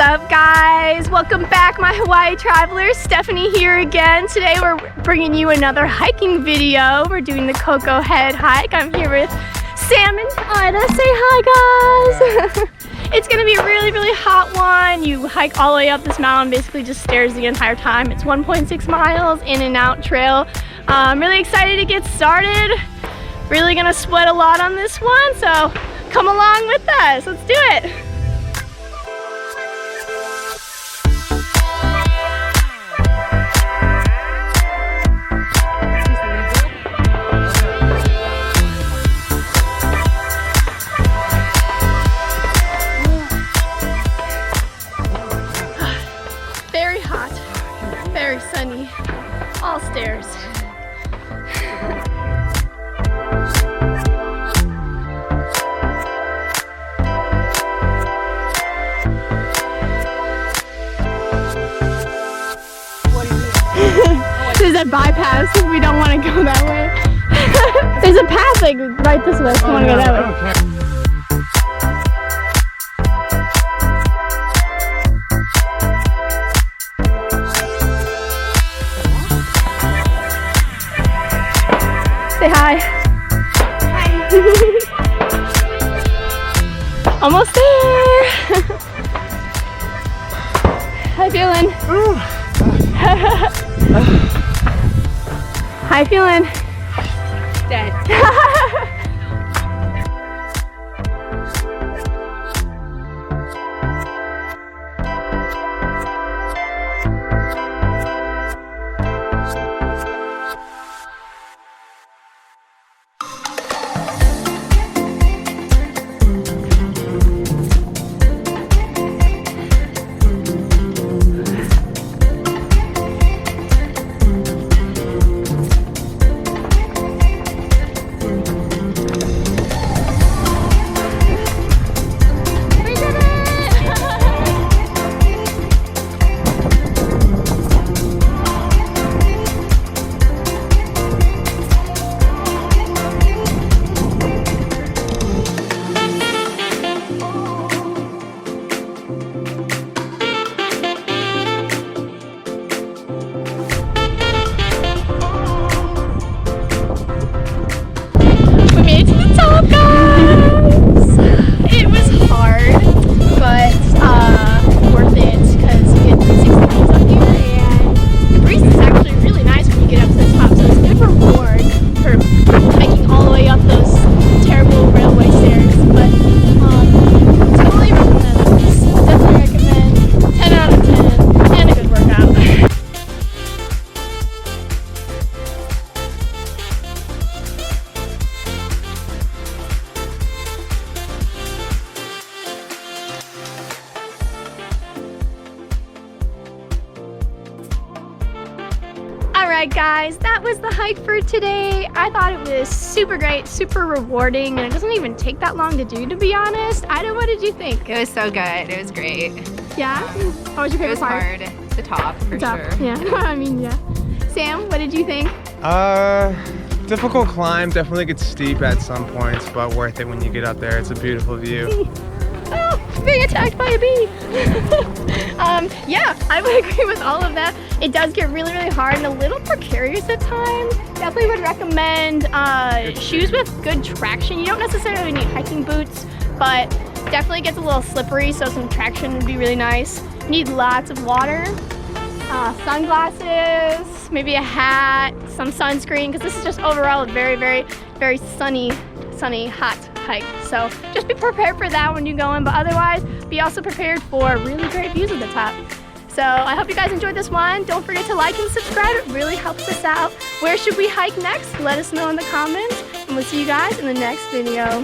up, guys? Welcome back, my Hawaii travelers. Stephanie here again. Today we're bringing you another hiking video. We're doing the Koko head hike. I'm here with Sam and Ida. Say hi, guys. It's gonna be a really hot one. You hike all the way up this mountain, basically just stairs the entire time. It's 1.6 miles in and out trail. I'm really excited to get started. Really gonna sweat a lot on this one, so come along with us. Let's do it. Very hot, very sunny, all stairs. There's a bypass if we don't want to go that way. There's a path like right this way if you want to go that way. Say hi. Hi. Almost there. How you feeling? How you feeling? Dead. Alright guys, that was the hike for today. I thought it was super great, super rewarding, and it doesn't even take that long to do, to be honest. Ida, what did you think? It was so good. It was great. Yeah? What was your favorite part? It was hard. The top, for sure. Yeah, I mean, yeah. Sam, what did you think? Difficult climb. Definitely gets steep at some points, but worth it when you get up there. It's a beautiful view. Oh, being attacked by a bee. Yeah, I would agree with all of that. It does get really hard and a little precarious at times. Definitely would recommend shoes with good traction. You don't necessarily need hiking boots, but definitely gets a little slippery, so some traction would be really nice. You need lots of water, sunglasses, maybe a hat, some sunscreen, because this is just overall a very sunny, hot hike. So just be prepared for that when you go in, but otherwise be also prepared for really great views at the top. So I hope you guys enjoyed this one. Don't forget to like and subscribe. It really helps us out. Where should we hike next? Let us know in the comments, and we'll see you guys in the next video.